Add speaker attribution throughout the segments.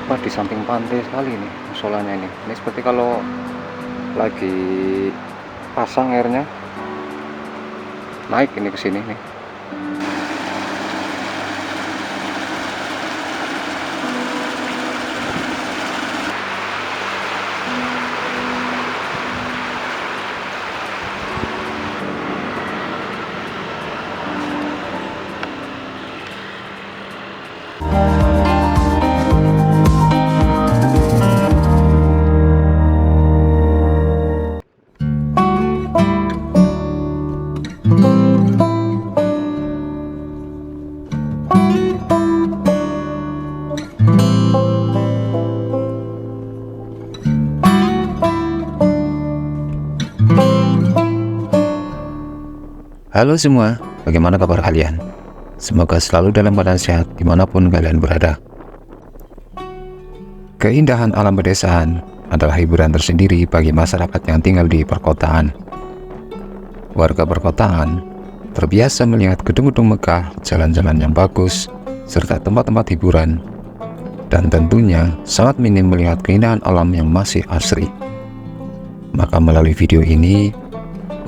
Speaker 1: Wah, di samping pantai sekali ini musolanya ini. Ini seperti kalau lagi pasang airnya naik ini ke sini nih. Halo semua, bagaimana kabar kalian? Semoga selalu dalam keadaan sehat dimanapun kalian berada. Keindahan alam pedesaan adalah hiburan tersendiri bagi masyarakat yang tinggal di perkotaan. Warga perkotaan terbiasa melihat gedung-gedung megah, jalan-jalan yang bagus, serta tempat-tempat hiburan, dan tentunya sangat minim melihat keindahan alam yang masih asri. Maka melalui video ini,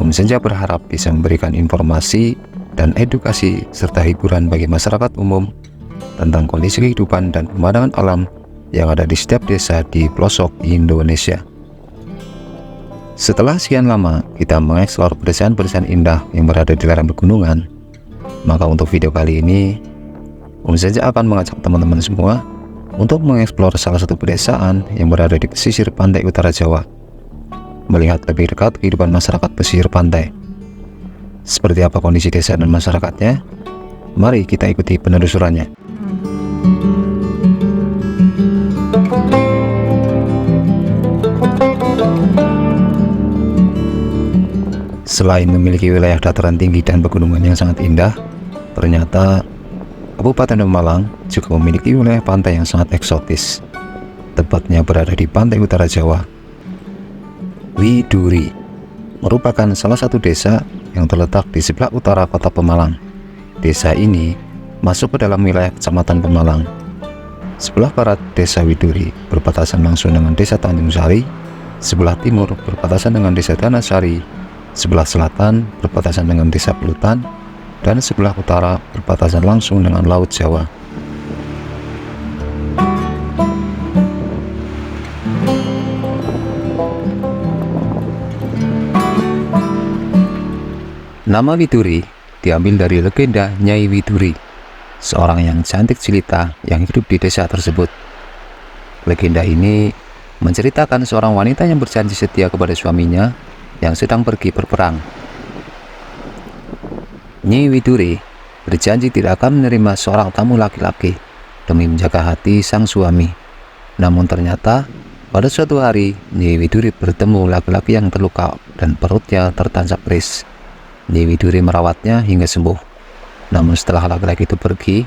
Speaker 1: Om Senja berharap bisa memberikan informasi dan edukasi serta hiburan bagi masyarakat umum tentang kondisi kehidupan dan pemandangan alam yang ada di setiap desa di pelosok Indonesia. Setelah sekian lama kita mengeksplor pedesaan-pedesaan indah yang berada di lereng pegunungan, maka untuk video kali ini Om Senja akan mengajak teman-teman semua untuk mengeksplor salah satu pedesaan yang berada di pesisir pantai utara Jawa, melihat lebih dekat kehidupan masyarakat pesisir pantai. Seperti apa kondisi desa dan masyarakatnya? Mari kita ikuti penelusurannya. Selain memiliki wilayah dataran tinggi dan pegunungan yang sangat indah, ternyata Kabupaten Pemalang juga memiliki wilayah pantai yang sangat eksotis. Tepatnya berada di pantai utara Jawa. Widuri merupakan salah satu desa yang terletak di sebelah utara kota Pemalang. Desa ini masuk ke dalam wilayah Kecamatan Pemalang. Sebelah barat Desa Widuri berbatasan langsung dengan Desa Tanjung Sari, sebelah timur berbatasan dengan Desa Danasari, sebelah selatan berbatasan dengan Desa Pelutan, dan sebelah utara berbatasan langsung dengan Laut Jawa. Nama Widuri diambil dari legenda Nyai Widuri, seorang yang cantik jelita yang hidup di desa tersebut. Legenda ini menceritakan seorang wanita yang berjanji setia kepada suaminya yang sedang pergi berperang. Nyai Widuri berjanji tidak akan menerima seorang tamu laki-laki demi menjaga hati sang suami. Namun ternyata pada suatu hari Nyai Widuri bertemu laki-laki yang terluka dan perutnya tertancap keris. Nyai Widuri merawatnya hingga sembuh. Namun setelah laki-laki itu pergi,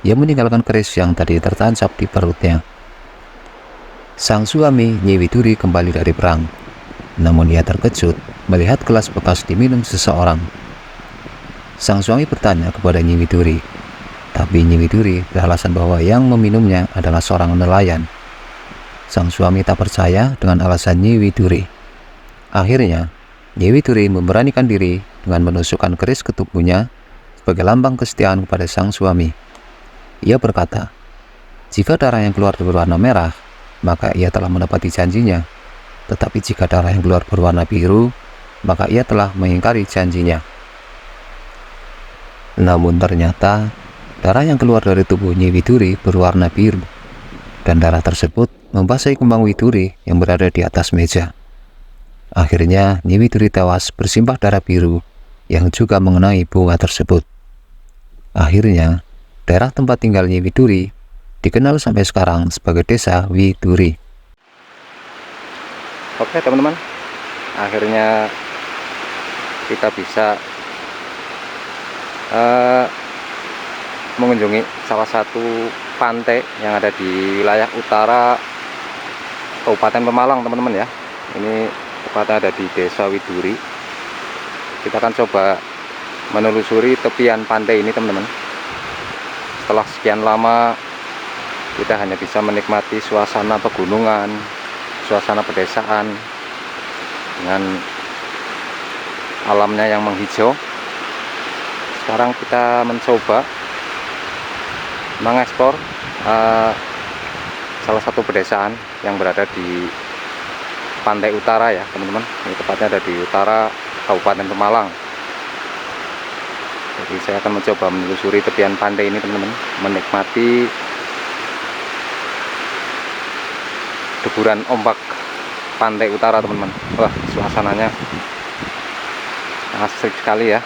Speaker 1: ia meninggalkan keris yang tadi tertancap di perutnya. Sang suami Nyai Widuri kembali dari perang. Namun ia terkejut melihat gelas bekas diminum seseorang. Sang suami bertanya kepada Nyai Widuri, tapi Nyai Widuri beralasan bahwa yang meminumnya adalah seorang nelayan. Sang suami tak percaya dengan alasan Nyai Widuri. Akhirnya, Nyai Widuri memberanikan diri dengan menusukkan keris ke tubuhnya sebagai lambang kesetiaan kepada sang suami. Ia berkata, jika darah yang keluar berwarna merah, maka ia telah menepati janjinya. Tetapi jika darah yang keluar berwarna biru, maka ia telah mengingkari janjinya. Namun ternyata, darah yang keluar dari tubuh Nyai Widuri berwarna biru, dan darah tersebut membasahi kembang widuri yang berada di atas meja. Akhirnya Nyai Widuri tewas bersimbah darah biru yang juga mengenai bunga tersebut. Akhirnya daerah tempat tinggal Nyai Widuri dikenal sampai sekarang sebagai Desa Widuri. Oke teman-teman, akhirnya kita bisa mengunjungi salah satu pantai yang ada di wilayah utara Kabupaten Pemalang teman-teman ya. Ini tepatnya ada di Desa Widuri. Kita akan coba menelusuri tepian pantai ini teman-teman. Setelah sekian lama kita hanya bisa menikmati suasana pegunungan, suasana pedesaan dengan alamnya yang menghijau. Sekarang kita mencoba mengeksplor salah satu pedesaan yang berada di pantai utara ya teman-teman. Ini tepatnya ada di utara Kabupaten Pemalang. Jadi saya akan mencoba menelusuri tepian pantai ini teman-teman, menikmati deburan ombak pantai utara teman-teman. Wah, suasananya asik sekali ya.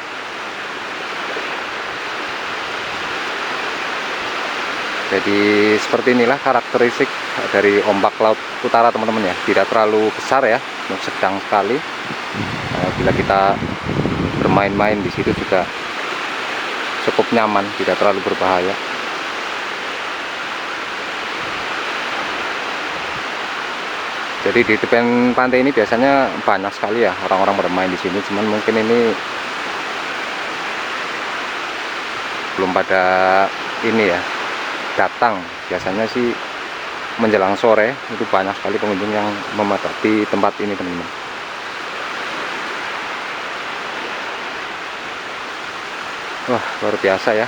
Speaker 1: Jadi seperti inilah karakteristik dari ombak laut utara teman-teman ya. Tidak terlalu besar ya, sedang sekali. Bila kita bermain-main di situ juga cukup nyaman, tidak terlalu berbahaya. Jadi di tepian pantai ini biasanya banyak sekali ya orang-orang bermain di sini. Cuman mungkin ini belum pada ini ya datang. Biasanya sih menjelang sore itu banyak sekali pengunjung yang memadati tempat ini teman-teman. Wah, luar biasa ya.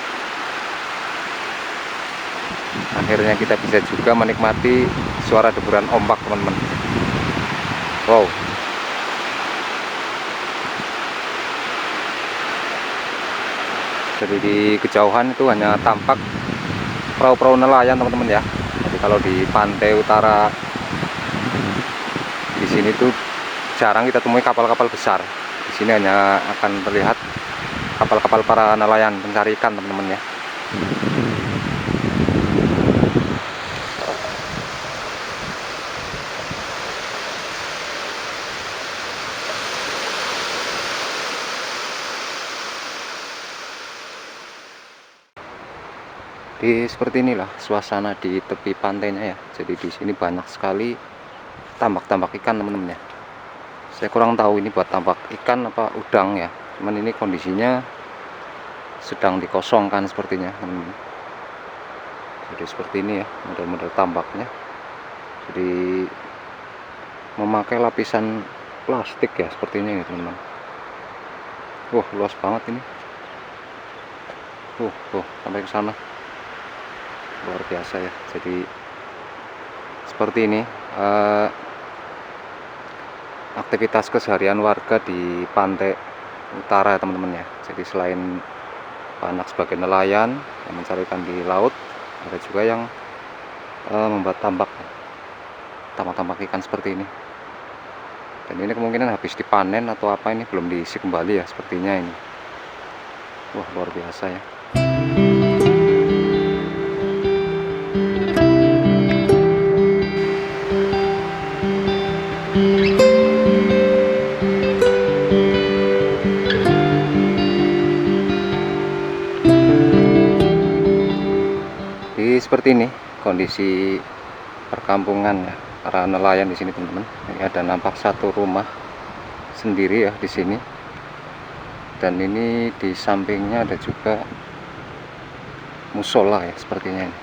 Speaker 1: Akhirnya kita bisa juga menikmati suara deburan ombak teman-teman. Wow. Jadi di kejauhan itu hanya tampak perahu-perahu nelayan teman-teman ya. Jadi kalau di pantai utara di sini tuh jarang kita temui kapal-kapal besar. Di sini hanya akan terlihat kapal-kapal para nelayan pencari ikan teman-teman ya. Jadi seperti inilah suasana di tepi pantainya ya. Jadi di sini banyak sekali tambak-tambak ikan teman-teman ya. Saya kurang tahu ini buat tambak ikan apa udang ya. Cuman ini kondisinya sedang dikosongkan sepertinya teman-teman. Jadi seperti ini ya model-model tambaknya. Jadi memakai lapisan plastik ya sepertinya ini teman-teman. Wah, luas banget ini. Sampai ke sana. Luar biasa ya. Jadi seperti ini aktivitas keseharian warga di pantai utara teman-teman ya. Jadi selain banyak sebagai nelayan yang mencari ikan di laut, ada juga yang membuat tambak ikan seperti ini. Dan ini kemungkinan habis dipanen atau apa, ini belum diisi kembali ya sepertinya ini. Wah, luar biasa ya. Seperti ini kondisi perkampungan ya para nelayan di sini teman-teman. Ini ada nampak satu rumah sendiri ya di sini, dan ini di sampingnya ada juga musola ya sepertinya ini.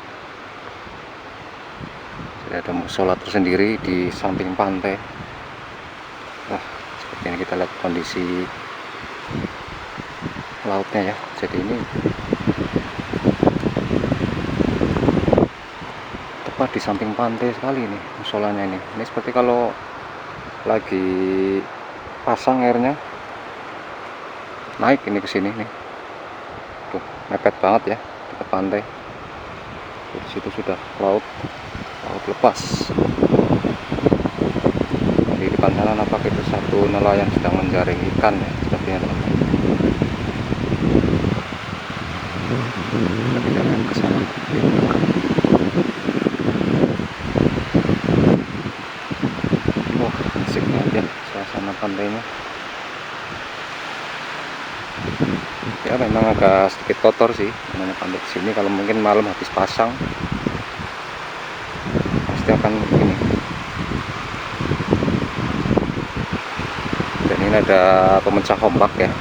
Speaker 1: Jadi ada musola tersendiri di samping pantai. Wah, seperti ini kita lihat kondisi lautnya ya. Jadi ini di samping pantai sekali ini musolanya ini. Ini seperti kalau lagi pasang airnya naik ini ke sini nih. Tuh, mepet banget ya dekat pantai. Di situ sudah laut lepas. Di depan sana nampak itu satu nelayan sedang menjaring ikan ya sepertinya teman-teman. Kita jalan ke sana. Asik banget ya suasana pantainya. Ya memang agak sedikit kotor sih namanya pantai sini. Kalau mungkin malam habis pasang pasti akan begini. Dan ini ada pemecah ombak ya.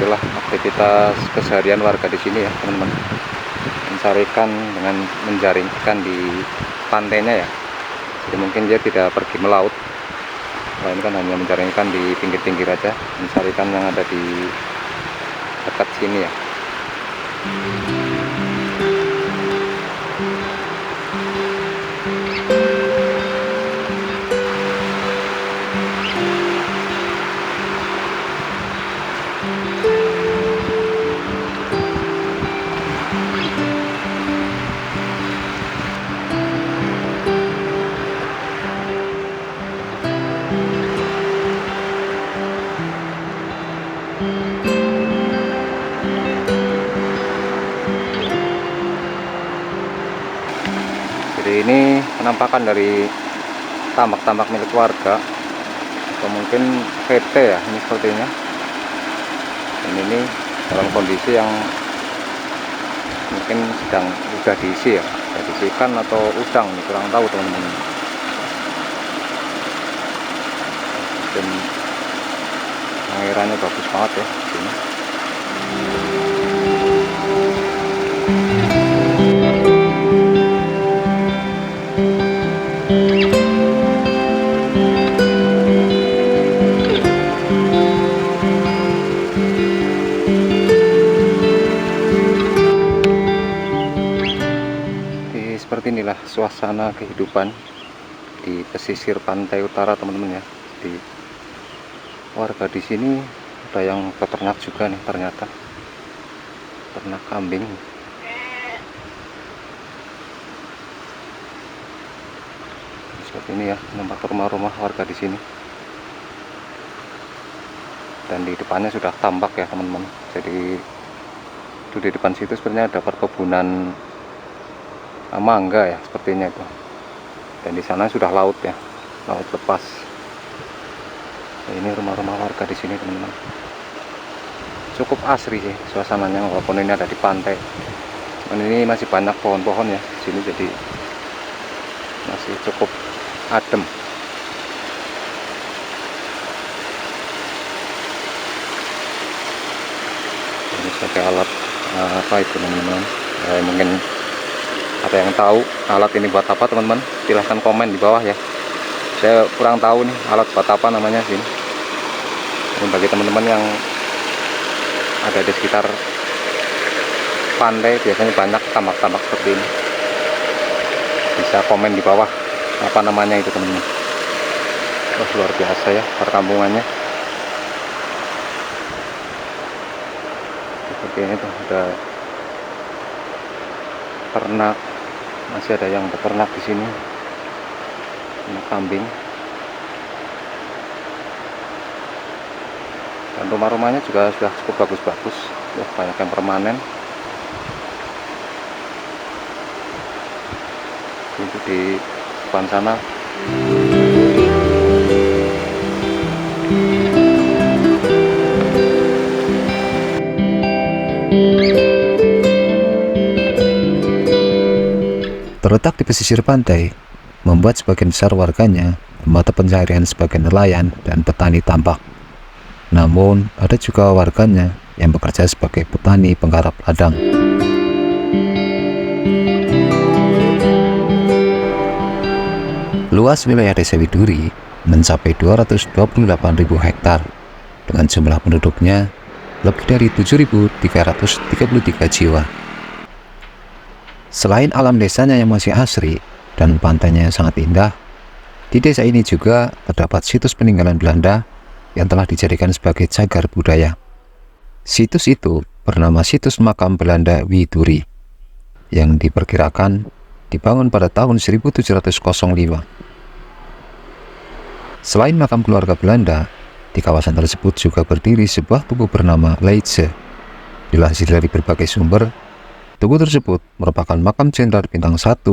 Speaker 1: itulah aktivitas keseharian warga di sini ya teman-teman, mencari ikan dengan menjaring ikan di pantainya ya. Jadi mungkin dia tidak pergi melaut, melainkan hanya menjaring ikan di pinggir-pinggir aja, mencari ikan yang ada di dekat sini ya. Jadi ini penampakan dari tambak-tambak milik warga, atau mungkin PT ya ini sepertinya. Dan ini dalam kondisi yang mungkin sedang udah diisi ya, udah diisi ikan atau udang nih, kurang tahu teman-teman. Dan pengairannya bagus banget ya di sini. Seperti inilah suasana kehidupan di pesisir pantai utara teman-teman ya. Di warga di sini ada yang peternak juga nih, ternyata ternak kambing. Seperti ini ya nampak rumah-rumah warga di sini. Dan di depannya sudah tambak ya teman-teman. Jadi itu di depan situ sebenarnya ada perkebunan mangga ya sepertinya itu. Dan di sana sudah laut ya, laut lepas. Nah, ini rumah-rumah warga di sini teman-teman. Cukup asri sih suasananya walaupun ini ada di pantai. Dan ini masih banyak pohon-pohon ya di sini, jadi masih cukup adem. Ini sebagai alat apa itu teman-teman? Mungkin ada yang tahu alat ini buat apa teman-teman, silahkan komen di bawah ya. Saya kurang tahu nih alat buat apa namanya sini. Ini bagi teman-teman yang ada di sekitar pantai, biasanya banyak tambak-tambak seperti ini, bisa komen di bawah apa namanya itu teman-teman. Oh, luar biasa ya perkampungannya. Seperti ini tuh ada ternak, masih ada yang beternak di sini, ternak kambing. Dan rumah-rumahnya juga sudah cukup bagus-bagus, banyak yang permanen. Itu di depan sana. Terletak di pesisir pantai, membuat sebagian besar warganya mata pencaharian sebagai nelayan dan petani tambak. Namun, ada juga warganya yang bekerja sebagai petani penggarap ladang. Luas wilayah Desa Widuri mencapai 228.000 hektar, dengan jumlah penduduknya lebih dari 7.333 jiwa. Selain alam desanya yang masih asri dan pantainya yang sangat indah, di desa ini juga terdapat situs peninggalan Belanda yang telah dijadikan sebagai cagar budaya. Situs itu bernama Situs Makam Belanda Widuri, yang diperkirakan dibangun pada tahun 1705. Selain makam keluarga Belanda, di kawasan tersebut juga berdiri sebuah tugu bernama Leidse. Dilansir dari berbagai sumber, tugu tersebut merupakan makam Jenderal Bintang 1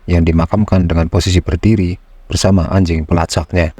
Speaker 1: yang dimakamkan dengan posisi berdiri bersama anjing pelacaknya.